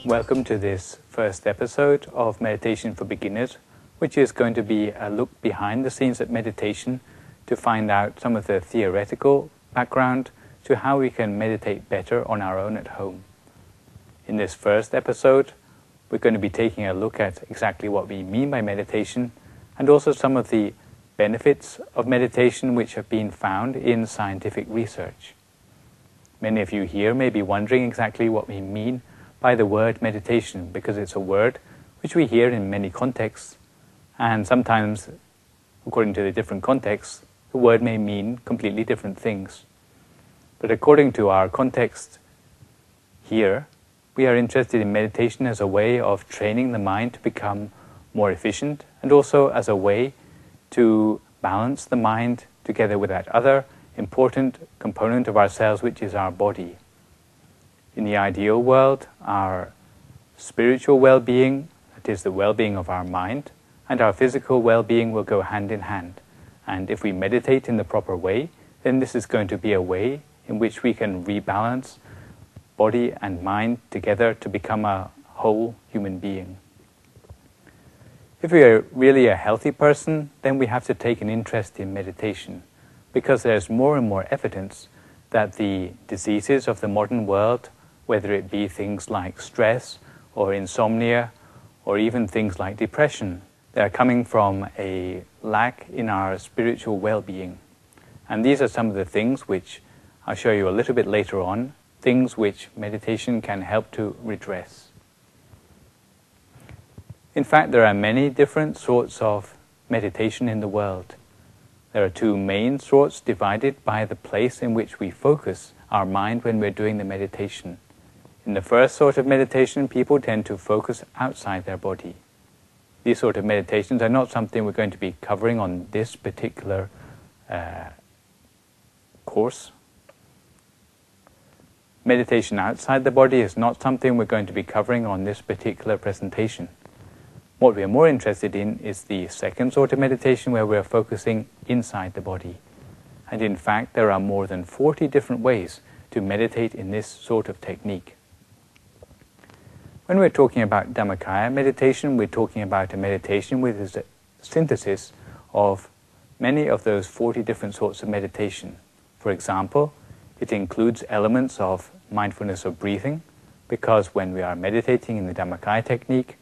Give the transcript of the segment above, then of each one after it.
Welcome to this first episode of Meditation for Beginners, which is going to be a look behind the scenes at meditation to find out some of the theoretical background to how we can meditate better on our own at home. In this first episode, we're going to be taking a look at exactly what we mean by meditation and also some of the benefits of meditation which have been found in scientific research. Many of you here may be wondering exactly what we mean by the word meditation, because it's a word which we hear in many contexts, and sometimes, according to the different contexts, the word may mean completely different things. But according to our context here, we are interested in meditation as a way of training the mind to become more efficient, and also as a way to balance the mind together with that other important component of ourselves, which is our body. In the ideal world, our spiritual well-being, that is the well-being of our mind, and our physical well-being will go hand in hand. And if we meditate in the proper way, then this is going to be a way in which we can rebalance body and mind together to become a whole human being. If we are really a healthy person, then we have to take an interest in meditation, because there's more and more evidence that the diseases of the modern world, whether it be things like stress or insomnia or even things like depression, they are coming from a lack in our spiritual well-being. And these are some of the things which I'll show you a little bit later on, things which meditation can help to redress. In fact, there are many different sorts of meditation in the world. There are two main sorts divided by the place in which we focus our mind when we're doing the meditation. In the first sort of meditation, people tend to focus outside their body. These sort of meditations are not something we're going to be covering on this particular course. Meditation outside the body is not something we're going to be covering on this particular presentation. What we are more interested in is the second sort of meditation, where we're focusing inside the body. And in fact, there are more than 40 different ways to meditate in this sort of technique. When we're talking about Dhammakaya meditation, we're talking about a meditation with a synthesis of many of those 40 different sorts of meditation. For example, it includes elements of mindfulness of breathing, because when we are meditating in the Dhammakaya technique,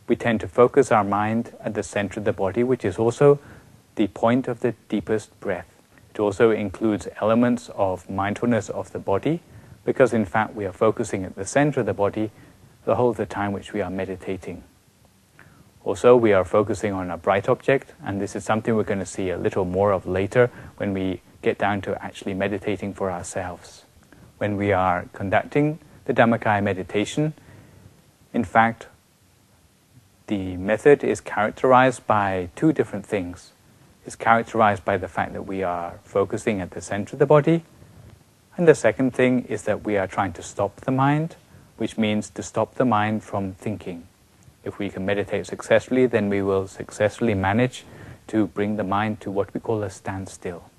we tend to focus our mind at the center of the body, which is also the point of the deepest breath. It also includes elements of mindfulness of the body, because in fact we are focusing at the center of the body the whole of the time which we are meditating. Also, we are focusing on a bright object, and this is something we're going to see a little more of later when we get down to actually meditating for ourselves. When we are conducting the Dhammakaya meditation, in fact, the method is characterized by two different things. It's characterized by the fact that we are focusing at the center of the body, and the second thing is that we are trying to stop the mind, which means to stop the mind from thinking. If we can meditate successfully, then we will successfully manage to bring the mind to what we call a standstill.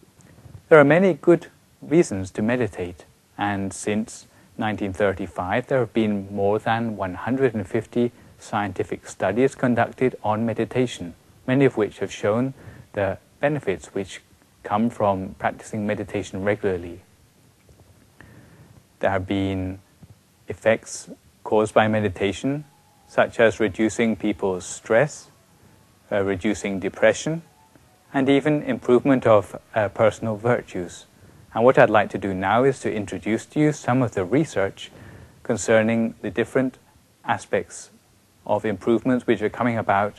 There are many good reasons to meditate, and since 1935 there have been more than 150 scientific studies conducted on meditation, many of which have shown the benefits which come from practicing meditation regularly. There have been effects caused by meditation, such as reducing people's stress, reducing depression, and even improvement of personal virtues. And what I'd like to do now is to introduce to you some of the research concerning the different aspects of improvements which are coming about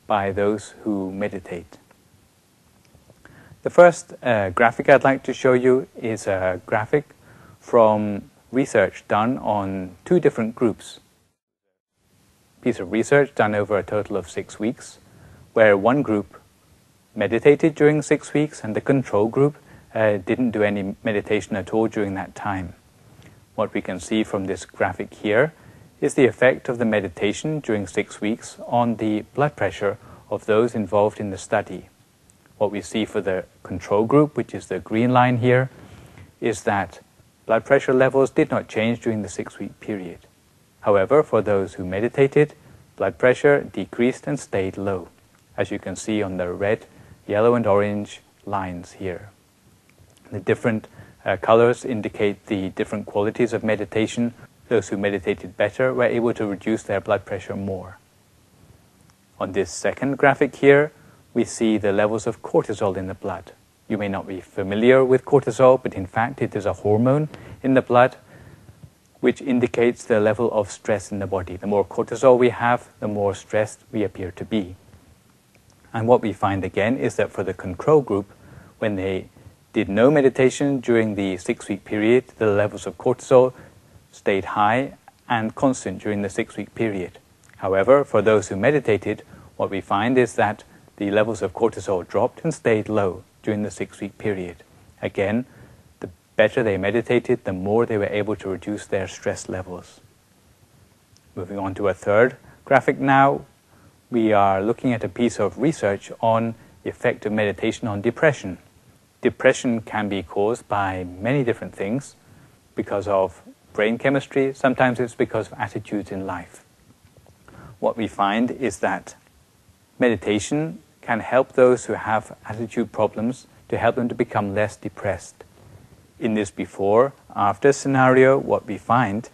by those who meditate. The first graphic I'd like to show you is a graphic from research done on two different groups. A piece of research done over a total of 6 weeks, where one group meditated during 6 weeks and the control group didn't do any meditation at all during that time. What we can see from this graphic here is the effect of the meditation during 6 weeks on the blood pressure of those involved in the study. What we see for the control group, which is the green line here, is that blood pressure levels did not change during the 6-week period. However, for those who meditated, blood pressure decreased and stayed low, as you can see on the red, yellow and orange lines here. The different colors indicate the different qualities of meditation. Those who meditated better were able to reduce their blood pressure more. On this second graphic here, we see the levels of cortisol in the blood. You may not be familiar with cortisol, but in fact it is a hormone in the blood which indicates the level of stress in the body. The more cortisol we have, the more stressed we appear to be. And what we find again is that for the control group, when they did no meditation during the 6-week period, the levels of cortisol stayed high and constant during the 6-week period. However, for those who meditated, what we find is that the levels of cortisol dropped and stayed low during the 6-week period. Again, the better they meditated, the more they were able to reduce their stress levels. Moving on to a third graphic now, we are looking at a piece of research on the effect of meditation on depression. Depression can be caused by many different things, because of brain chemistry, sometimes it's because of attitudes in life. What we find is that meditation can help those who have attitude problems to help them to become less depressed. In this before-after scenario, what we find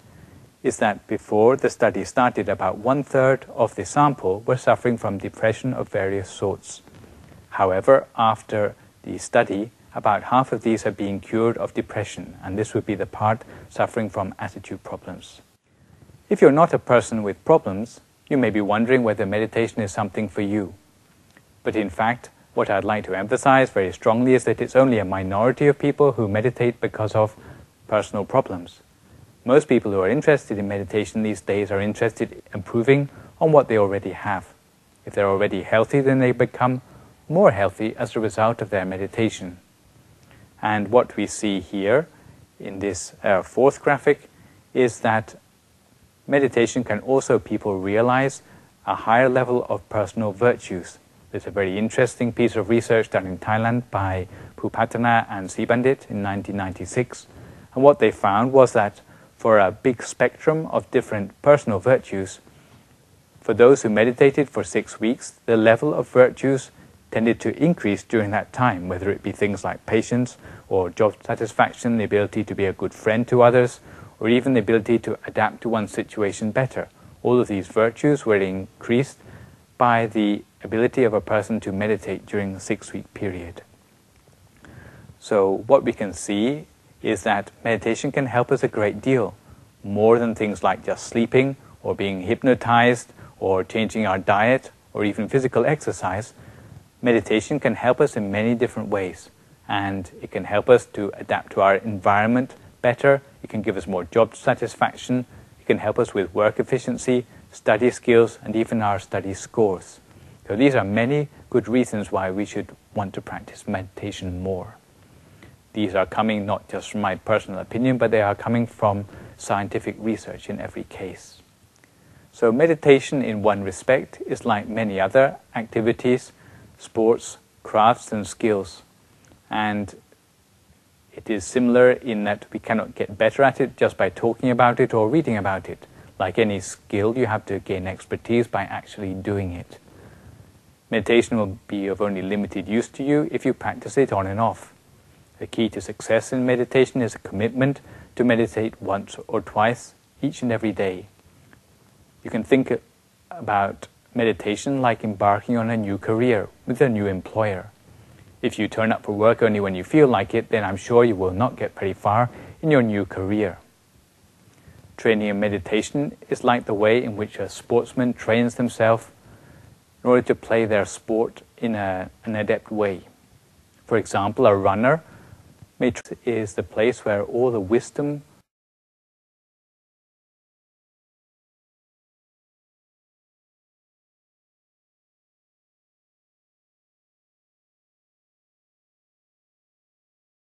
is that before the study started, about 1/3 of the sample were suffering from depression of various sorts. However, after the study, about half of these are being cured of depression, and this would be the part suffering from attitude problems. If you're not a person with problems, you may be wondering whether meditation is something for you. But in fact, what I'd like to emphasize very strongly is that it's only a minority of people who meditate because of personal problems. Most people who are interested in meditation these days are interested in improving on what they already have. If they're already healthy, then they become more healthy as a result of their meditation. And what we see here in this fourth graphic is that meditation can also people realize a higher level of personal virtues. There's a very interesting piece of research done in Thailand by Pupatana and Sibandit in 1996. And what they found was that for a big spectrum of different personal virtues, for those who meditated for 6 weeks, the level of virtues tended to increase during that time, whether it be things like patience or job satisfaction, the ability to be a good friend to others, or even the ability to adapt to one's situation better. All of these virtues were increased by the ability of a person to meditate during the 6-week period. So what we can see is that meditation can help us a great deal, more than things like just sleeping or being hypnotized or changing our diet or even physical exercise. Meditation can help us in many different ways, and it can help us to adapt to our environment better. It can give us more job satisfaction. It can help us with work efficiency, study skills, and even our study scores. So these are many good reasons why we should want to practice meditation more. These are coming not just from my personal opinion, but they are coming from scientific research in every case. So meditation in one respect is like many other activities, sports, crafts and skills. And it is similar in that we cannot get better at it just by talking about it or reading about it. Like any skill, you have to gain expertise by actually doing it. Meditation will be of only limited use to you if you practice it on and off. The key to success in meditation is a commitment to meditate once or twice each and every day. You can think about meditation like embarking on a new career with a new employer. If you turn up for work only when you feel like it, then I'm sure you will not get very far in your new career. Training in meditation is like the way in which a sportsman trains themselves in order to play their sport in an adept way. For example, a runner is the place where all the wisdom